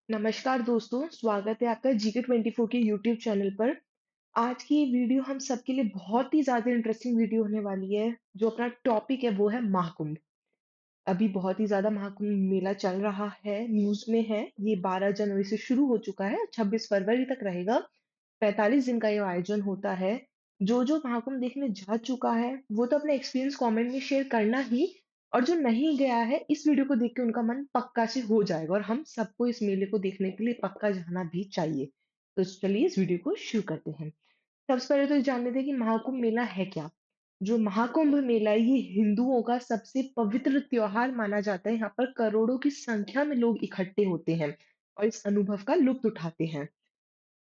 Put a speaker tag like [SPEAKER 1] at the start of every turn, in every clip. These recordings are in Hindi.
[SPEAKER 1] नमस्कार दोस्तों, स्वागत है आपका जीके 24 के यूट्यूब चैनल पर। आज की ये वीडियो हम सबके लिए बहुत ही ज़्यादा इंटरेस्टिंग वीडियो होने वाली है। जो अपना टॉपिक है वो है महाकुंभ। अभी बहुत ही ज़्यादा महाकुंभ मेला चल रहा है, न्यूज़ में है। ये 12 जनवरी से शुरू हो चुका है, 26 फरवरी तक रहेगा। 45 दिन का ये आयोजन होता है। जो महाकुंभ देखने जा चुका है, वो तो अपना एक्सपीरियंस कमेंट में शेयर करना ही, और जो नहीं गया है, इस वीडियो को देख के उनका मन पक्का से हो जाएगा और हम सबको इस मेले को देखने के लिए पक्का जाना भी चाहिए। तो चलिए इस वीडियो को शुरू करते हैं। सबसे पहले तो ये जान लेते हैं कि महाकुंभ मेला है क्या? जो महाकुंभ मेला है, ये हिंदुओं का सबसे पवित्र त्योहार माना जाता है। यहाँ पर करोड़ों की संख्या में लोग इकट्ठे होते हैं और इस अनुभव का लुत्फ उठाते हैं।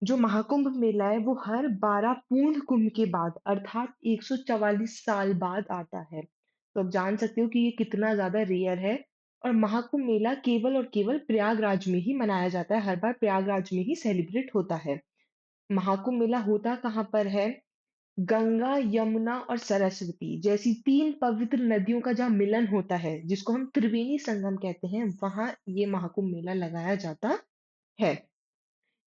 [SPEAKER 1] जो महाकुंभ मेला है वो हर 12 पूर्ण कुंभ के बाद अर्थात 144 साल बाद आता है। तो आप जान सकते हो कि ये कितना ज्यादा रेयर है। और महाकुंभ मेला केवल और केवल प्रयागराज में ही मनाया जाता है, हर बार प्रयागराज में ही सेलिब्रेट होता है। महाकुंभ मेला होता कहाँ पर है? गंगा, यमुना और सरस्वती जैसी तीन पवित्र नदियों का जहाँ मिलन होता है, जिसको हम त्रिवेणी संगम कहते हैं, वहां ये महाकुंभ मेला लगाया जाता है।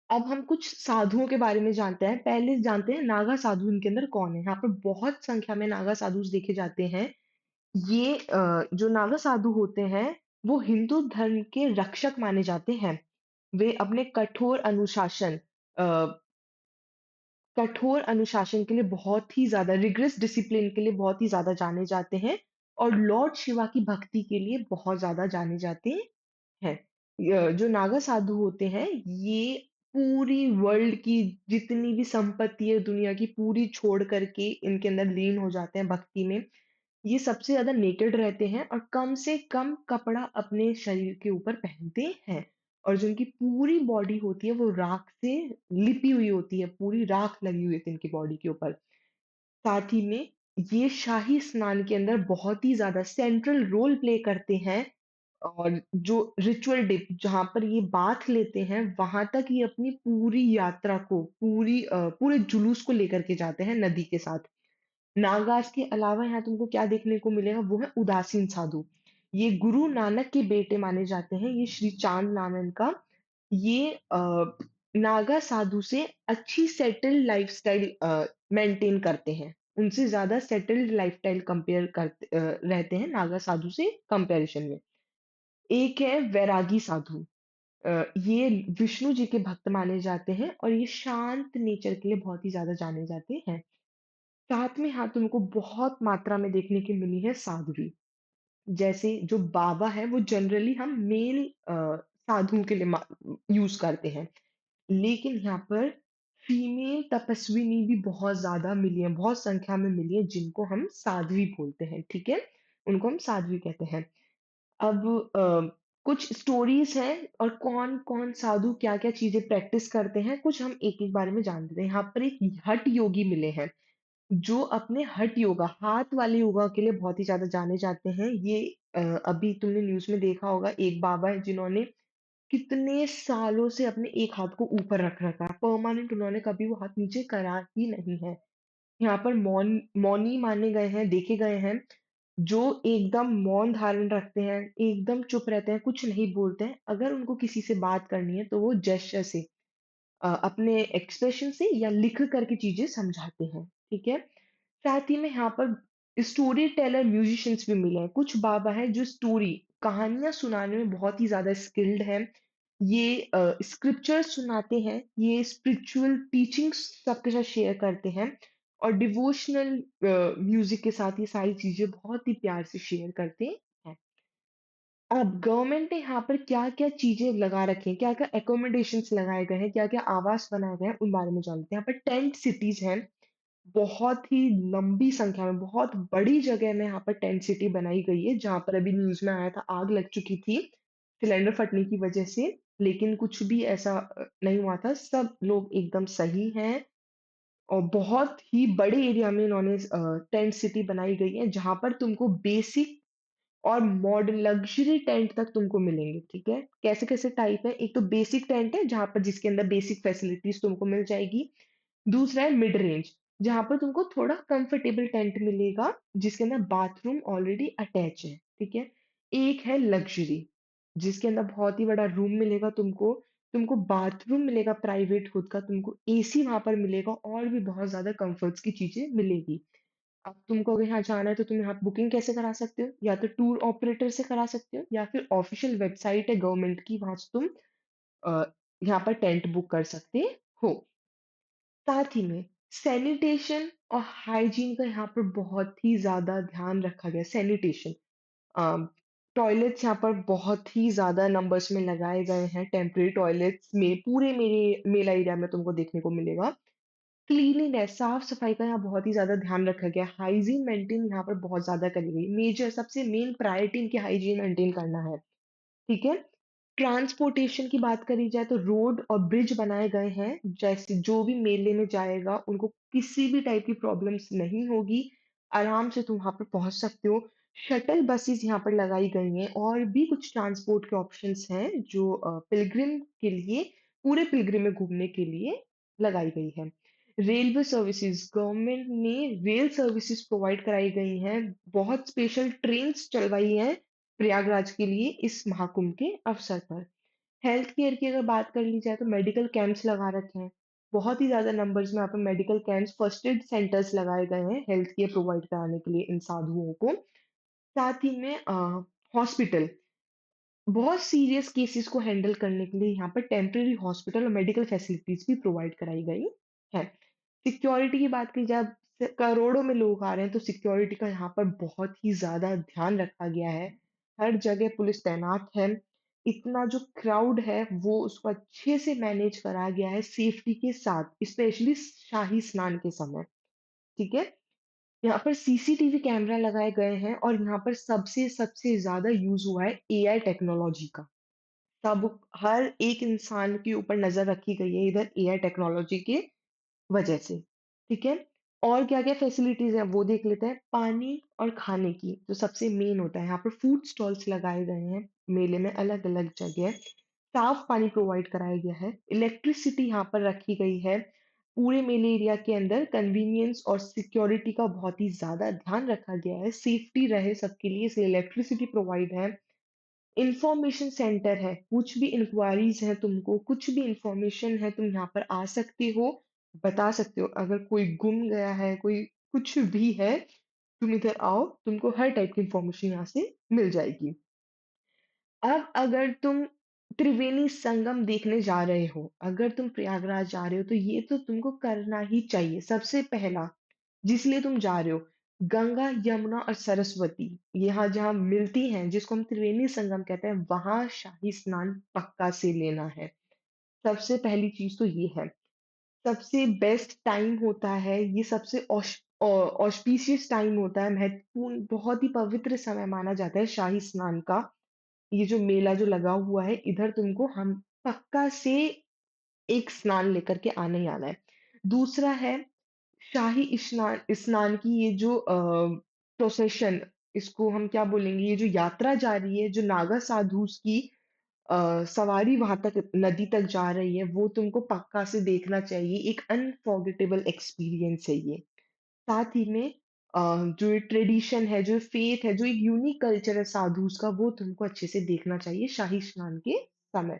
[SPEAKER 1] अब हम कुछ साधुओं के बारे में जानते हैं। पहले जानते हैं नागा साधु इनके अंदर कौन है। यहाँ पर बहुत संख्या में नागा साधु देखे जाते हैं। ये जो नागा साधु होते हैं, वो हिंदू धर्म के रक्षक माने जाते हैं। वे अपने अ, कठोर अनुशासन के लिए बहुत ही ज्यादा रिग्रेस डिसिप्लिन के लिए बहुत ही ज्यादा जाने जाते हैं, और लॉर्ड शिवा की भक्ति के लिए बहुत ज्यादा जाने जाते हैं। जो नागा साधु होते हैं, ये पूरी वर्ल्ड की जितनी भी संपत्ति है दुनिया की पूरी छोड़ करके इनके अंदर लीन हो जाते हैं भक्ति में। ये सबसे ज्यादा नेकेड रहते हैं और कम से कम कपड़ा अपने शरीर के ऊपर पहनते हैं। और जो इनकी पूरी बॉडी होती है वो राख से लिपी हुई होती है, पूरी राख लगी हुई होती है इनकी बॉडी के ऊपर। साथ ही में ये शाही स्नान के अंदर बहुत ही ज्यादा सेंट्रल रोल प्ले करते हैं। और जो रिचुअल डिप जहाँ पर ये बाथ लेते हैं, वहां तक ये अपनी पूरी यात्रा को पूरे जुलूस को लेकर के जाते हैं नदी के साथ। नागास के अलावा यहाँ तुमको क्या देखने को मिलेगा, वो है उदासीन साधु। ये गुरु नानक के बेटे माने जाते हैं। ये श्री चांद नाम है इनका। ये नागा साधु से अच्छी सेटल्ड लाइफस्टाइल मेंटेन करते हैं। उनसे ज्यादा सेटल्ड लाइफस्टाइल कंपेयर करते रहते हैं नागा साधु से कंपैरिजन में। एक है वैरागी साधु। ये विष्णु जी के भक्त माने जाते हैं और ये शांत नेचर के लिए बहुत ही ज्यादा जाने जाते हैं। साथ में हाँ तुमको बहुत मात्रा में देखने की मिली है साध्वी। जैसे जो बाबा है वो जनरली हम मेल साधुओं के लिए यूज करते हैं, लेकिन यहाँ पर फीमेल तपस्विनी भी बहुत ज्यादा मिली है, बहुत संख्या में मिली है, जिनको हम साध्वी बोलते हैं। ठीक है, उनको हम साध्वी कहते हैं। अब कुछ स्टोरीज हैं और कौन कौन साधु क्या क्या चीजें प्रैक्टिस करते हैं, कुछ हम एक एक बारे में जानते हैं। यहाँ पर एक हठ योगी मिले हैं, जो अपने हठ योगा हाथ वाले योगा के लिए बहुत ही ज्यादा जाने जाते हैं। ये अभी तुमने न्यूज में देखा होगा, एक बाबा है जिन्होंने कितने सालों से अपने एक हाथ को ऊपर रख रखा है परमानेंट, उन्होंने कभी वो हाथ नीचे करा ही नहीं है। यहाँ पर मौनी माने गए हैं, देखे गए हैं, जो एकदम मौन धारण रखते हैं, एकदम चुप रहते हैं, कुछ नहीं बोलते हैं। अगर उनको किसी से बात करनी है तो वो जेस्चर से, अपने एक्सप्रेशन से या लिख करके चीजें समझाते हैं। ठीक है। साथ ही में यहाँ पर स्टोरी टेलर म्यूजिशियंस भी मिले हैं। कुछ बाबा हैं जो स्टोरी कहानियां सुनाने में बहुत ही ज्यादा स्किल्ड हैं। ये स्क्रिप्चर सुनाते हैं, ये स्पिरिचुअल टीचिंग्स सबके साथ शेयर करते हैं, और डिवोशनल म्यूजिक के साथ ये सारी चीजें बहुत ही प्यार से शेयर करते हैं। अब गवर्नमेंट ने यहाँ पर क्या क्या चीजें लगा रखी हैं, क्या क्या एकोमोडेशंस लगाए गए हैं, क्या क्या आवास बनाए गए हैं, उन बारे में जानते हैं। यहाँ पर टेंट सिटीज हैं, बहुत ही लंबी संख्या में, बहुत बड़ी जगह में यहाँ पर टेंट सिटी बनाई गई है, जहाँ पर अभी न्यूज में आया था आग लग चुकी थी सिलेंडर फटने की वजह से। लेकिन कुछ भी ऐसा नहीं हुआ था, सब लोग एकदम सही हैं। और बहुत ही बड़े एरिया में इन्होंने टेंट सिटी बनाई गई है, जहां पर तुमको बेसिक और मॉडर्न लग्जरी टेंट तक तुमको मिलेंगे। ठीक है, कैसे कैसे टाइप है? एक तो बेसिक टेंट है जहां पर जिसके अंदर बेसिक फैसिलिटीज तुमको मिल जाएगी। दूसरा है मिड रेंज, जहां पर तुमको थोड़ा कंफर्टेबल टेंट मिलेगा, जिसके अंदर बाथरूम ऑलरेडी अटैच है। ठीक है। एक है लग्जरी, जिसके अंदर बहुत ही बड़ा रूम मिलेगा तुमको, तुमको बाथरूम मिलेगा प्राइवेट खुद का, तुमको एसी वहां पर मिलेगा और भी बहुत ज्यादा कंफर्ट्स की चीजें मिलेगी। अब तुमको अगर यहाँ जाना है तो तुम यहाँ बुकिंग कैसे करा सकते हो? या तो टूर ऑपरेटर से करा सकते हो या फिर ऑफिशियल वेबसाइट है गवर्नमेंट की, वहां से तुम अ, यहाँ पर टेंट बुक कर सकते हो। साथ ही में सैनिटेशन और हाइजीन का यहाँ पर बहुत ही ज्यादा ध्यान रखा गया। सैनिटेशन, टॉयलेट्स यहाँ पर बहुत ही ज्यादा नंबर्स में लगाए गए हैं। टेम्परेरी टॉयलेट्स में पूरे मेरे मेला एरिया में तुमको देखने को मिलेगा। क्लीनिनेस, साफ सफाई का यहाँ बहुत ही ज्यादा ध्यान रखा गया। हाइजीन मेंटेन यहाँ पर बहुत ज्यादा करी गई। मेजर सबसे मेन प्रायोरिटी इनकी हाइजीन मेंटेन करना है। ठीक है। ट्रांसपोर्टेशन की बात करी जाए तो रोड और ब्रिज बनाए गए हैं, जैसे जो भी मेले में जाएगा उनको किसी भी टाइप की प्रॉब्लम्स नहीं होगी। आराम से तुम वहां पर पहुंच सकते हो। शटल बसेस यहाँ पर लगाई गई हैं और भी कुछ ट्रांसपोर्ट के ऑप्शंस हैं जो पिलग्रिम के लिए, पूरे पिलग्रिम में घूमने के लिए लगाई गई है। रेलवे सर्विसेज, गवर्नमेंट ने रेल सर्विसेज प्रोवाइड कराई गई हैं। बहुत स्पेशल ट्रेन्स चलवाई हैं प्रयागराज के लिए इस महाकुंभ के अवसर पर। हेल्थ केयर की अगर बात कर ली जाए तो मेडिकल कैंप्स लगा रखे हैं। बहुत ही ज्यादा नंबर्स में यहाँ पर medical camps, first aid centres लगाए गए हैं हेल्थ केयर प्रोवाइड कराने के लिए इन साधुओं को। साथ ही में हॉस्पिटल, बहुत सीरियस केसेस को हैंडल करने के लिए यहाँ पर टेम्परेरी हॉस्पिटल और मेडिकल फैसिलिटीज भी प्रोवाइड कराई गई है। सिक्योरिटी की बात की जाए, करोड़ों में लोग आ रहे हैं तो सिक्योरिटी का यहाँ पर बहुत ही ज्यादा ध्यान रखा गया है। हर जगह पुलिस तैनात है। इतना जो क्राउड है वो उसको अच्छे से मैनेज करा गया है सेफ्टी के साथ, स्पेशली शाही स्नान के समय। ठीक है। यहाँ पर सीसीटीवी कैमरा लगाए गए हैं और यहाँ पर सबसे सबसे ज्यादा यूज हुआ है एआई टेक्नोलॉजी का। सब, हर एक इंसान के ऊपर नजर रखी गई है इधर एआई टेक्नोलॉजी के वजह से। ठीक है। और क्या क्या फैसिलिटीज है वो देख लेते हैं। पानी और खाने की जो सबसे मेन होता है, यहाँ पर फूड स्टॉल्स लगाए गए हैं मेले में अलग अलग जगह। साफ पानी प्रोवाइड कराया गया है। इलेक्ट्रिसिटी यहाँ पर रखी गई है। पूरे मेले एरिया के अंदर कन्वीनियंस और सिक्योरिटी का बहुत ही ज्यादा ध्यान रखा गया है, सेफ्टी रहे सबके लिए, इसलिए इलेक्ट्रिसिटी प्रोवाइड है। इंफॉर्मेशन सेंटर है, कुछ भी इंक्वायरीज है, तुमको कुछ भी इंफॉर्मेशन है तुम यहाँ पर आ सकते हो, बता सकते हो। अगर कोई गुम गया है, कोई कुछ भी है, तुम इधर आओ, तुमको हर टाइप की इंफॉर्मेशन यहाँ से मिल जाएगी। अब अगर तुम त्रिवेणी संगम देखने जा रहे हो, अगर तुम प्रयागराज जा रहे हो तो ये तो तुमको करना ही चाहिए। सबसे पहला जिसलिए तुम जा रहे हो, गंगा यमुना और सरस्वती यहाँ जहाँ मिलती हैं, जिसको हम त्रिवेणी संगम कहते हैं, वहां शाही स्नान पक्का से लेना है। सबसे पहली चीज तो ये है। सबसे बेस्ट टाइम होता है ये, सबसे ऑस्पिशियस टाइम होता है, महत्वपूर्ण, बहुत ही पवित्र समय माना जाता है शाही स्नान का। ये जो मेला जो लगा हुआ है इधर, तुमको हम पक्का से एक स्नान लेकर के आना ही आना है। दूसरा है शाही स्नान, स्नान की ये जो प्रोसेशन, इसको हम क्या बोलेंगे, ये जो यात्रा जा रही है, जो नागा साधु की सवारी वहां तक नदी तक जा रही है, वो तुमको पक्का से देखना चाहिए। एक अनफॉरगेटेबल एक्सपीरियंस है ये। साथ ही में जो ये ट्रेडिशन है, जो फेथ है, जो एक यूनिक कल्चर है साधुस का, वो तुमको अच्छे से देखना चाहिए शाही स्नान के समय।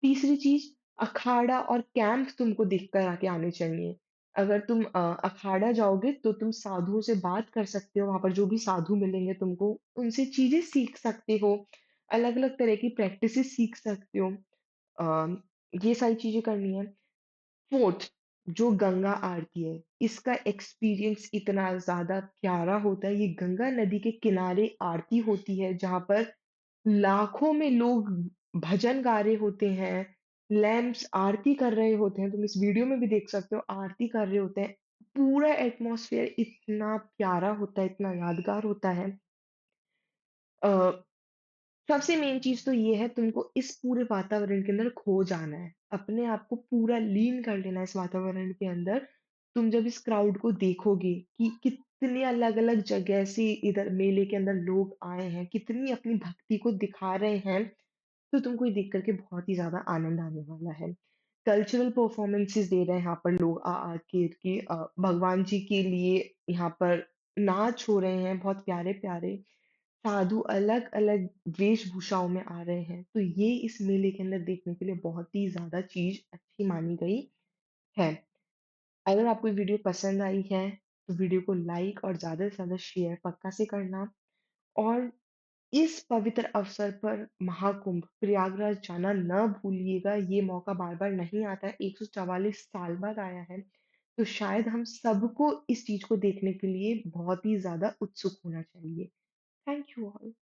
[SPEAKER 1] तीसरी चीज, अखाड़ा और कैंप तुमको देख कर आके आने चाहिए। अगर तुम अखाड़ा जाओगे तो तुम साधुओं से बात कर सकते हो, वहां पर जो भी साधु मिलेंगे तुमको उनसे चीजें सीख सकते हो, अलग अलग तरह की प्रैक्टिसेस सीख सकते हो। अ, ये सारी चीजें करनी है। फोर्थ, जो गंगा आरती है, इसका एक्सपीरियंस इतना ज्यादा प्यारा होता है। ये गंगा नदी के किनारे आरती होती है जहां पर लाखों में लोग भजन गा रहे होते हैं, लैम्प्स आरती कर रहे होते हैं, तुम इस वीडियो में भी देख सकते हो, आरती कर रहे होते हैं। पूरा एटमॉस्फेयर इतना प्यारा होता है, इतना यादगार होता है। सबसे मेन चीज तो ये है, तुमको इस पूरे वातावरण के अंदर खो जाना है, अपने आप को पूरा लीन कर लेना है इस वातावरण के अंदर। तुम जब इस क्राउड को देखोगे कि कितने अलग अलग जगह से इधर मेले के अंदर लोग आए हैं, कितनी अपनी भक्ति को दिखा रहे हैं, तो तुमको ये देख करके बहुत ही ज्यादा आनंद आने वाला है। कल्चरल परफॉर्मेंसेस दे रहे हैं यहाँ पर लोग आ आके के भगवान जी के लिए यहाँ पर नाच हो रहे हैं बहुत प्यारे प्यारे। साधु अलग-अलग वेशभूषाओं में आ रहे हैं, तो ये इस मेले के अंदर देखने के लिए बहुत ही ज़्यादा चीज़ अच्छी मानी गई है। अगर आपको ये वीडियो पसंद आई है, तो वीडियो को लाइक और ज़्यादा से ज़्यादा शेयर पक्का से करना और इस पवित्र अवसर पर महाकुंभ प्रयागराज जाना न भूलिएगा, ये मौका बार-बार नहीं आता है, 144 साल बाद आया है, तो शायद हम सबको इस चीज़ को देखने के लिए बहुत ही ज़्यादा उत्सुक होना चाहिए। Thank you all.